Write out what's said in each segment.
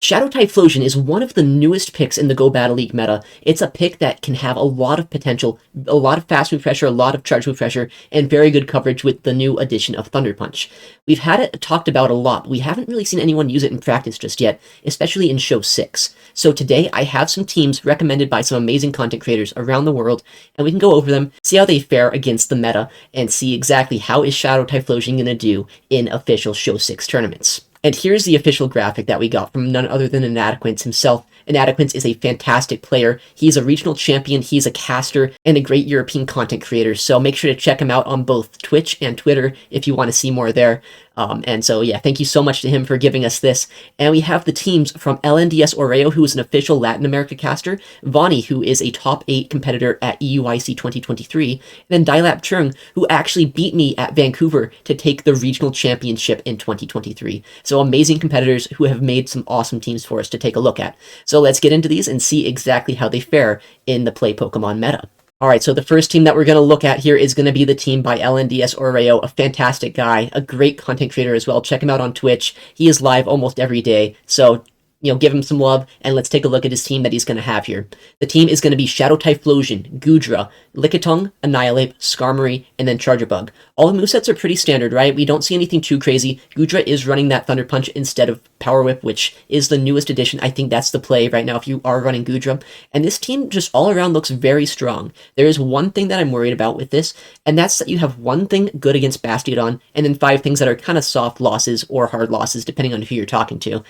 Shadow Typhlosion is one of the newest picks in the Go Battle League meta. It's a pick that can have a lot of potential, a lot of fast move pressure, a lot of charge move pressure, and very good coverage with the new addition of Thunder Punch. We've had it talked about a lot, but we haven't really seen anyone use it in practice just yet, especially in Show 6. So today I have some teams recommended by some amazing content creators around the world, and we can go over them, see how they fare against the meta, and see exactly how is Shadow Typhlosion going to do in official Show 6 tournaments. And here's the official graphic that we got from none other than Inadequence himself. Inadequence is a fantastic player. He's a regional champion, he's a caster, and a great European content creator, so make sure to check him out on both Twitch and Twitter if you want to see more there. And so, yeah, thank you so much to him for giving us this. And we have the teams from LNDS Oro, who is an official Latin America caster, Vonnie, who is a top 8 competitor at EUIC 2023, and then Dilap, who actually beat me at Vancouver to take the regional championship in 2023. So amazing competitors who have made some awesome teams for us to take a look at. So let's get into these and see exactly how they fare in the Play Pokemon meta. Alright, so the first team that we're going to look at here is going to be the team by LNDS Oro, a fantastic guy, a great content creator as well. Check him out on Twitch. He is live almost every day, so give him some love, and let's take a look at his team that he's going to have here. The team is going to be Shadow Typhlosion, Goodra, Lickitung, Annihilate, Skarmory, and then Charjabug. All the movesets are pretty standard, right? We don't see anything too crazy. Goodra is running that Thunder Punch instead of Power Whip, which is the newest addition. I think that's the play right now if you are running Goodra. And this team just all around looks very strong. There is one thing that I'm worried about with this, and that's that you have one thing good against Bastiodon, and then 5 things that are kind of soft losses or hard losses, depending on who you're talking to.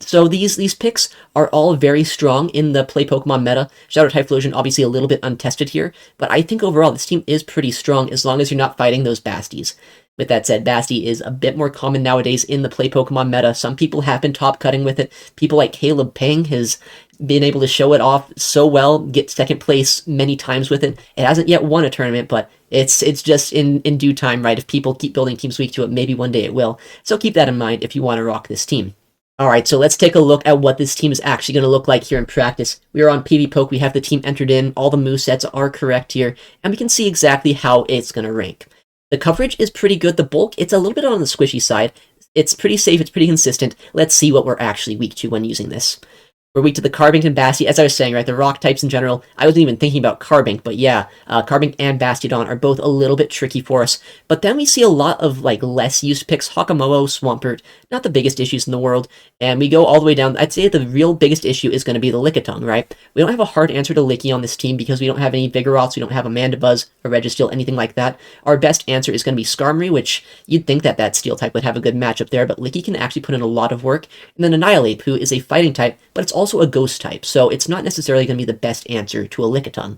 So these picks are all very strong in the Play Pokemon meta. Shadow Typhlosion obviously a little bit untested here, but I think overall this team is pretty strong as long as you're not fighting those Basties. With that said, Basti is a bit more common nowadays in the Play Pokemon meta. Some people have been top cutting with it. People like Caleb Pang has been able to show it off so well, get second place many times with it. It hasn't yet won a tournament, but it's just in due time, right? If people keep building teams weak to it, maybe one day it will. So keep that in mind if you want to rock this team. Alright, so let's take a look at what this team is actually going to look like here in practice. We are on PvPoke, we have the team entered in, all the movesets are correct here, and we can see exactly how it's going to rank. The coverage is pretty good, the bulk, it's a little bit on the squishy side. It's pretty safe, it's pretty consistent. Let's see what we're actually weak to when using this. We're weak to the Carbink and Basti, as I was saying, right, the rock types in general. I wasn't even thinking about Carbink, but yeah, Carbink and Bastiodon are both a little bit tricky for us. But then we see a lot of, less used picks, Hawkamowo, Swampert, not the biggest issues in the world, and we go all the way down. I'd say the real biggest issue is going to be the Lickitung, right? We don't have a hard answer to Licky on this team because we don't have any Vigoroths, we don't have Amandabuzz, or Registeel, anything like that. Our best answer is going to be Skarmory, which you'd think that Steel type would have a good matchup there, but Licky can actually put in a lot of work. And then Annihilate, who is a fighting type, but it's also a ghost type, so it's not necessarily going to be the best answer to a Lickitung.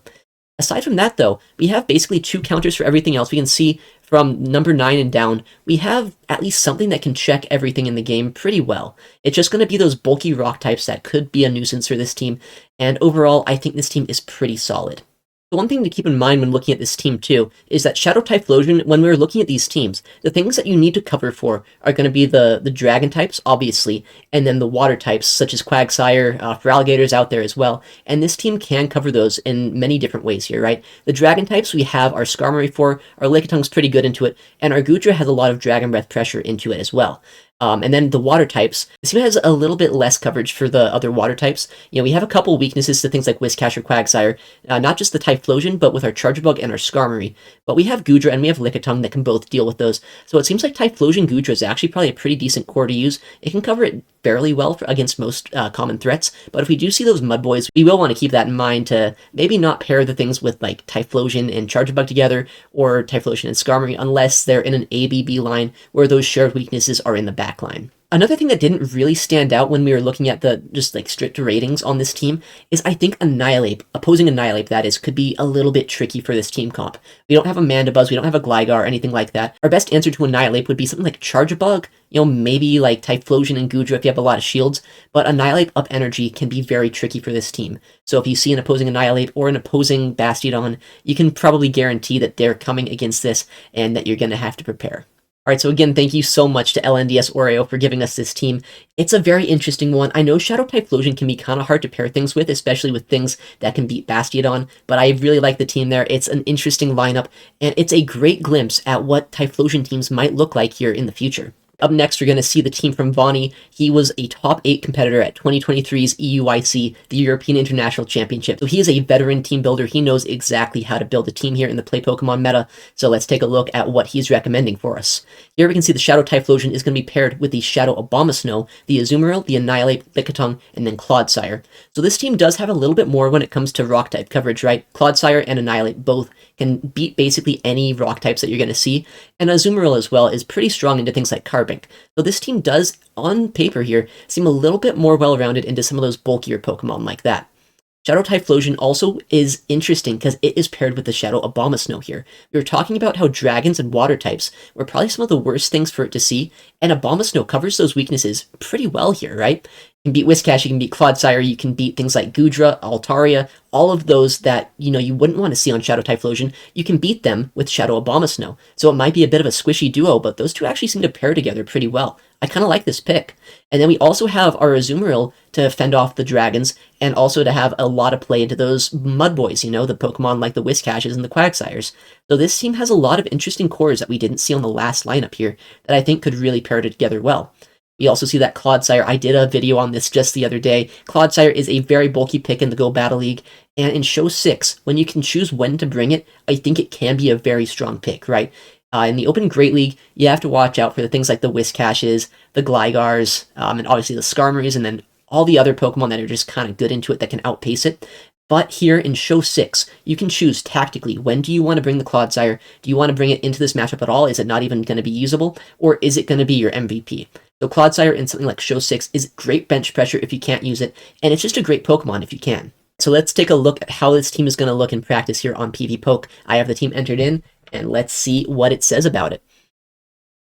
Aside from that, though, we have basically 2 counters for everything else. We can see from number 9 and down, we have at least something that can check everything in the game pretty well. It's just going to be those bulky rock types that could be a nuisance for this team, and overall, I think this team is pretty solid. The one thing to keep in mind when looking at this team, too, is that Shadow Typhlosion, when we're looking at these teams, the things that you need to cover for are going to be the dragon types, obviously, and then the water types, such as Quagsire, Feraligators out there as well, and this team can cover those in many different ways here, right? The dragon types we have our Skarmory for, our Lickitung's pretty good into it, and our Goodra has a lot of Dragon Breath pressure into it as well. And then the water types, this team has a little bit less coverage for the other water types. We have a couple weaknesses to things like Whiscash or Quagsire, not just the Typhlosion, but with our Charjabug and our Skarmory. But we have Goodra and we have Lickitung that can both deal with those. So it seems like Typhlosion Goodra is actually probably a pretty decent core to use. It can cover it fairly well against most common threats, but if we do see those mud boys, we will want to keep that in mind to maybe not pair the things with Typhlosion and Charjabug together, or Typhlosion and Skarmory, unless they're in an ABB line where those shared weaknesses are in the back line. Another thing that didn't really stand out when we were looking at the strict ratings on this team is I think opposing Annihilate that is, could be a little bit tricky for this team comp. We don't have Amandabuzz, we don't have a Gligar or anything like that. Our best answer to Annihilate would be something like Charjabug, maybe like Typhlosion and Goodra if you have a lot of shields, but Annihilate up energy can be very tricky for this team. So if you see an opposing Annihilate or an opposing Bastiodon, you can probably guarantee that they're coming against this and that you're going to have to prepare. Alright, so again, thank you so much to LNDS Oro for giving us this team. It's a very interesting one. I know Shadow Typhlosion can be kind of hard to pair things with, especially with things that can beat Bastiodon, but I really like the team there. It's an interesting lineup, and it's a great glimpse at what Typhlosion teams might look like here in the future. Up next, we're going to see the team from Vonnie. He was a top 8 competitor at 2023's EUIC, the European International Championship. So he is a veteran team builder. He knows exactly how to build a team here in the Play Pokemon meta. So let's take a look at what he's recommending for us. Here we can see the Shadow Typhlosion is going to be paired with the Shadow Abomasnow, the Azumarill, the Annihilate, Lickitung, and then Clodsire. So this team does have a little bit more when it comes to rock type coverage, right? Clodsire and Annihilate both can beat basically any rock types that you're going to see, and Azumarill as well is pretty strong into things like Carbink. So this team does, on paper here, seem a little bit more well-rounded into some of those bulkier Pokemon like that. Shadow Typhlosion also is interesting because it is paired with the Shadow Abomasnow here. We were talking about how dragons and water types were probably some of the worst things for it to see, and Abomasnow covers those weaknesses pretty well here, right? You can beat Whiscash, you can beat Clodsire, you can beat things like Goodra, Altaria, all of those that, you wouldn't want to see on Shadow Typhlosion. You can beat them with Shadow Abomasnow. So it might be a bit of a squishy duo, but those two actually seem to pair together pretty well. I kind of like this pick. And then we also have our Azumarill to fend off the dragons, and also to have a lot of play into those mud boys, the Pokemon like the Whiscashes and the Quagsires. So this team has a lot of interesting cores that we didn't see on the last lineup here that I think could really pair together well. We also see that Clodsire. I did a video on this just the other day. Clodsire is a very bulky pick in the Go Battle League, and in Show 6, when you can choose when to bring it, I think it can be a very strong pick, right? In the Open Great League, you have to watch out for the things like the Whiscashes, the Glygars, and obviously the Skarmories, and then all the other Pokemon that are just kind of good into it that can outpace it. But here in Show 6, you can choose tactically, when do you want to bring the Clodsire? Do you want to bring it into this matchup at all? Is it not even going to be usable? Or is it going to be your MVP? So Clodsire in something like Show 6 is great bench pressure if you can't use it, and it's just a great Pokemon if you can. So let's take a look at how this team is going to look in practice here on PvPoke. I have the team entered in, and let's see what it says about it.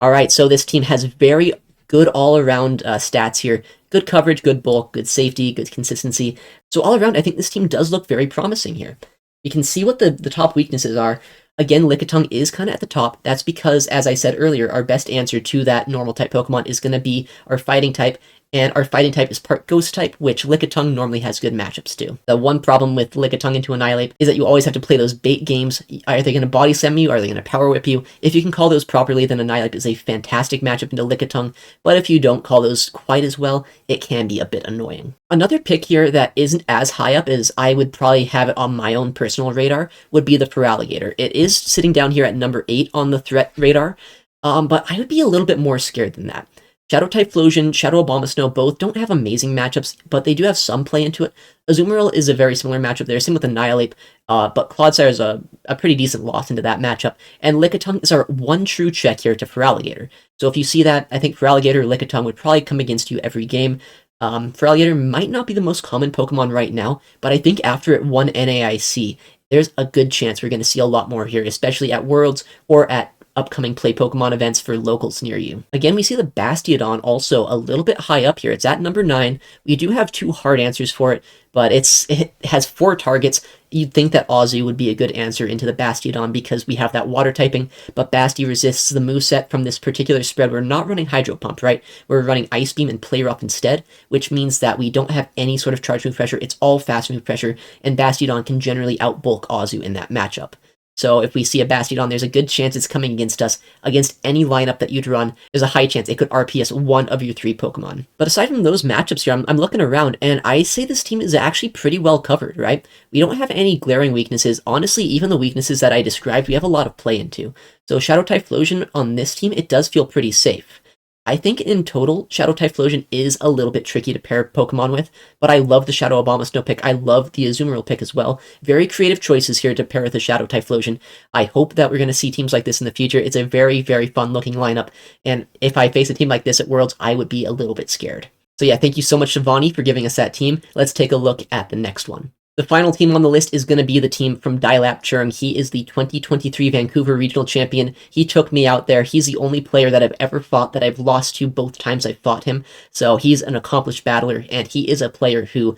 Alright, so this team has very good all-around stats here. Good coverage, good bulk, good safety, good consistency. So all around, I think this team does look very promising here. You can see what the top weaknesses are. Again, Lickitung is kind of at the top. That's because, as I said earlier, our best answer to that normal type Pokemon is going to be our fighting type, and our fighting type is part ghost type, which Lickitung normally has good matchups to. The one problem with Lickitung into Annihilate is that you always have to play those bait games. Are they going to body slam you? Are they going to power whip you? If you can call those properly, then Annihilate is a fantastic matchup into Lickitung, but if you don't call those quite as well, it can be a bit annoying. Another pick here that isn't as high up as I would probably have it on my own personal radar would be the Feraligatr. It is sitting down here at number 8 on the threat radar, but I would be a little bit more scared than that. Shadow Typhlosion, Shadow Abomasnow both don't have amazing matchups, but they do have some play into it. Azumarill is a very similar matchup there, same with Annihilate, but Clodsire is a pretty decent loss into that matchup, and Lickitung is our one true check here to Feraligatr. So if you see that, I think Feraligatr or Lickitung would probably come against you every game. Feraligatr might not be the most common Pokemon right now, but I think after it won NAIC, there's a good chance we're going to see a lot more here, especially at Worlds or at upcoming Play Pokemon events for locals near you. Again, we see the Bastiodon also a little bit high up here. It's at number 9. We do have 2 hard answers for it, but it has 4 targets. You'd think that Azu would be a good answer into the Bastiodon because we have that water typing, but Basti resists the moveset from this particular spread. We're not running Hydro Pump, right? We're running Ice Beam and Play Rough instead, which means that we don't have any sort of charge move pressure. It's all fast move pressure, and Bastiodon can generally outbulk Azu in that matchup. So if we see a Bastiodon, there's a good chance it's coming against us. Against any lineup that you'd run, there's a high chance it could RPS one of your 3 Pokemon. But aside from those matchups here, I'm looking around, and I say this team is actually pretty well covered, right? We don't have any glaring weaknesses. Honestly, even the weaknesses that I described, we have a lot of play into. So Shadow Typhlosion on this team, it does feel pretty safe. I think in total, Shadow Typhlosion is a little bit tricky to pair Pokemon with, but I love the Shadow Abomasnow pick. I love the Azumarill pick as well. Very creative choices here to pair with the Shadow Typhlosion. I hope that we're going to see teams like this in the future. It's a very, very fun-looking lineup, and if I face a team like this at Worlds, I would be a little bit scared. So yeah, thank you so much to Vonnie for giving us that team. Let's take a look at the next one. The final team on the list is going to be the team from Dilap Churng. He is the 2023 Vancouver Regional Champion. He took me out there. He's the only player that I've ever fought that I've lost to both times I've fought him. So he's an accomplished battler, and he is a player who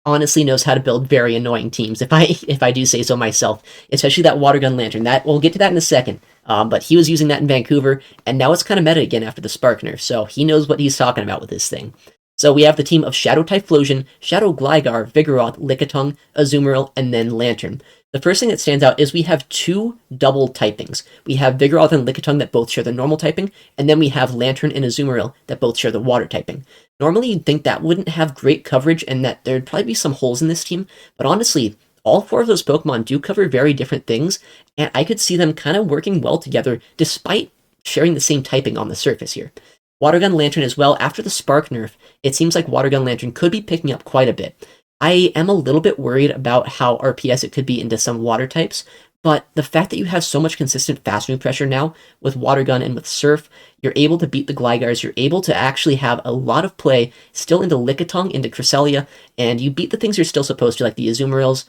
honestly knows how to build very annoying teams, if I do say so myself. Especially that Water Gun Lantern. We'll get to that in a second. But he was using that in Vancouver, and now it's kind of meta again after the Spark nerf, so he knows what he's talking about with this thing. So we have the team of Shadow Typhlosion, Shadow Gligar, Vigoroth, Lickitung, Azumarill, and then Lantern. The first thing that stands out is we have two double typings. We have Vigoroth and Lickitung that both share the normal typing, and then we have Lantern and Azumarill that both share the water typing. Normally you'd think that wouldn't have great coverage and that there'd probably be some holes in this team, but honestly, all four of those Pokemon do cover very different things, and I could see them kind of working well together despite sharing the same typing on the surface here. Water Gun Lantern as well, after the Spark nerf, it seems like Water Gun Lantern could be picking up quite a bit. I am a little bit worried about how RPS it could be into some water types, but the fact that you have so much consistent fast move pressure now with Water Gun and with Surf, you're able to beat the Glygars, you're able to actually have a lot of play still into Lickitung, into Cresselia, and you beat the things you're still supposed to, like the Azumarills.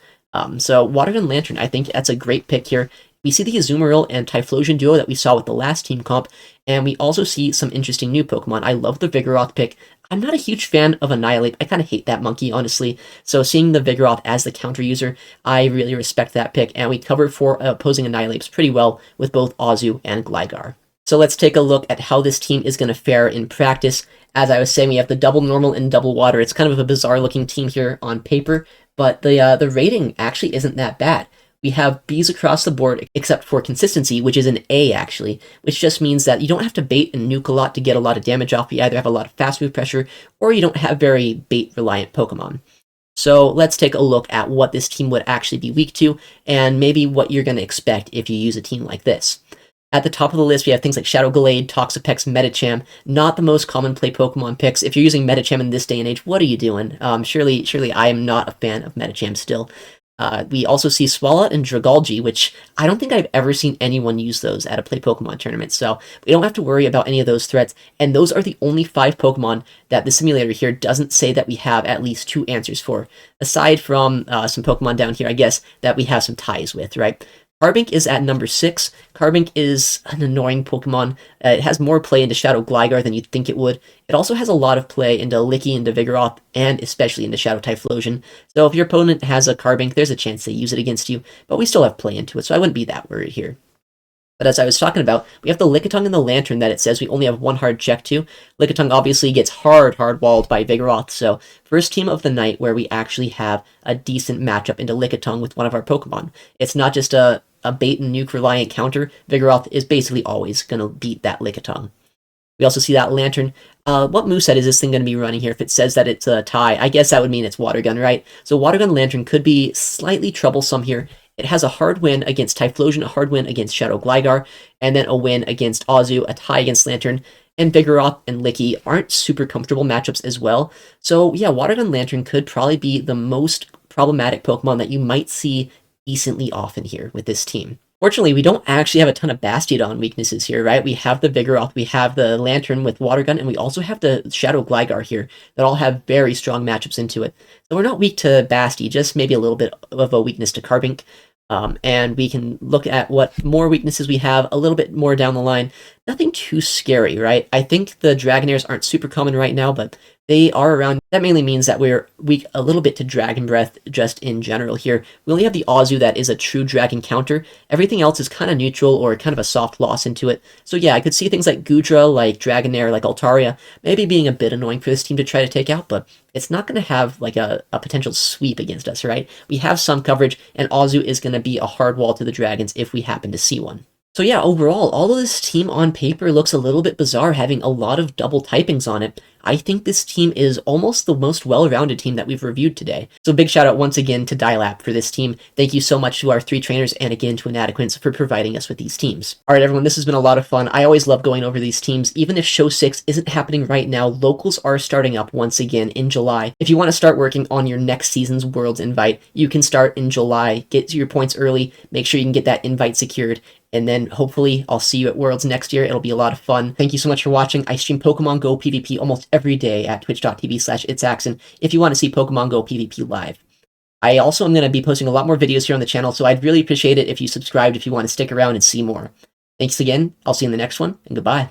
So Water Gun Lantern, I think that's a great pick here. We see the Azumarill and Typhlosion duo that we saw with the last team comp, and we also see some interesting new Pokemon. I love the Vigoroth pick. I'm not a huge fan of Annihilate. I kind of hate that monkey, honestly. So seeing the Vigoroth as the counter user, I really respect that pick, and we covered for opposing Annihilates pretty well with both Azu and Gligar. So let's take a look at how this team is going to fare in practice. As I was saying, we have the double normal and double water. It's kind of a bizarre looking team here on paper, but the rating actually isn't that bad. We have Bs across the board, except for consistency, which is an A, actually, which just means that you don't have to bait and nuke a lot to get a lot of damage off. You either have a lot of fast move pressure, or you don't have very bait-reliant Pokemon. So let's take a look at what this team would actually be weak to, and maybe what you're going to expect if you use a team like this. At the top of the list, we have things like Shadow Glade, Toxapex, Medicham, not the most common play Pokemon picks. If you're using Medicham in this day and age, what are you doing? Surely I am not a fan of Medicham still. We also see Swalot and Dragalge, which I don't think I've ever seen anyone use those at a Play Pokemon tournament, so we don't have to worry about any of those threats, and those are the only 5 Pokemon that the simulator here doesn't say that we have at least 2 answers for, aside from some Pokemon down here, I guess, that we have some ties with, right? Carbink is at number 6. Carbink is an annoying Pokemon. It has more play into Shadow Gligar than you'd think it would. It also has a lot of play into Licky, into Vigoroth, and especially into Shadow Typhlosion. So if your opponent has a Carbink, there's a chance they use it against you, but we still have play into it, so I wouldn't be that worried here. But as I was talking about, we have the Lickitung and the Lantern that it says we only have one hard check to. Lickitung obviously gets hard-walled by Vigoroth, so first team of the night where we actually have a decent matchup into Lickitung with one of our Pokemon. It's not just a bait and nuke reliant counter. Vigoroth is basically always going to beat that Lickitung. We also see that Lantern. What moveset is this thing going to be running here? If it says that it's a tie, I guess that would mean it's Water Gun, right? So Water Gun Lantern could be slightly troublesome here. It has a hard win against Typhlosion, a hard win against Shadow Gligar, and then a win against Azu, a tie against Lantern, and Vigoroth and Licky aren't super comfortable matchups as well. So yeah, Water Gun Lantern could probably be the most problematic Pokemon that you might see decently often here with this team. Fortunately, we don't actually have a ton of Bastiodon weaknesses here, right? We have the Vigoroth, we have the Lantern with Water Gun, and we also have the Shadow Gligar here that all have very strong matchups into it. So we're not weak to Basti, just maybe a little bit of a weakness to Carbink. And we can look at what more weaknesses we have a little bit more down the line. Nothing too scary, right? I think the Dragonairs aren't super common right now, but they are around. That mainly means that we're weak a little bit to Dragon Breath just in general here. We only have the Azu that is a true Dragon counter. Everything else is kind of neutral or kind of a soft loss into it. So yeah, I could see things like Goodra, like Dragonair, like Altaria, maybe being a bit annoying for this team to try to take out, but it's not going to have like a potential sweep against us, right? We have some coverage, and Azu is going to be a hard wall to the Dragons if we happen to see one. So yeah, overall, all of this team on paper looks a little bit bizarre, having a lot of double typings on it. I think this team is almost the most well-rounded team that we've reviewed today. So big shout out once again to Dilap for this team. Thank you so much to our 3 trainers and again to Inadequance for providing us with these teams. Alright everyone, this has been a lot of fun. I always love going over these teams. Even if Show 6 isn't happening right now, locals are starting up once again in July. If you want to start working on your next season's Worlds invite, you can start in July. Get your points early, make sure you can get that invite secured, and then hopefully I'll see you at Worlds next year. It'll be a lot of fun. Thank you so much for watching. I stream Pokemon Go PvP almost every day at twitch.tv/itsaxon if you want to see Pokemon Go PvP live. I also am going to be posting a lot more videos here on the channel, so I'd really appreciate it if you subscribed if you want to stick around and see more. Thanks again. I'll see you in the next one, and goodbye.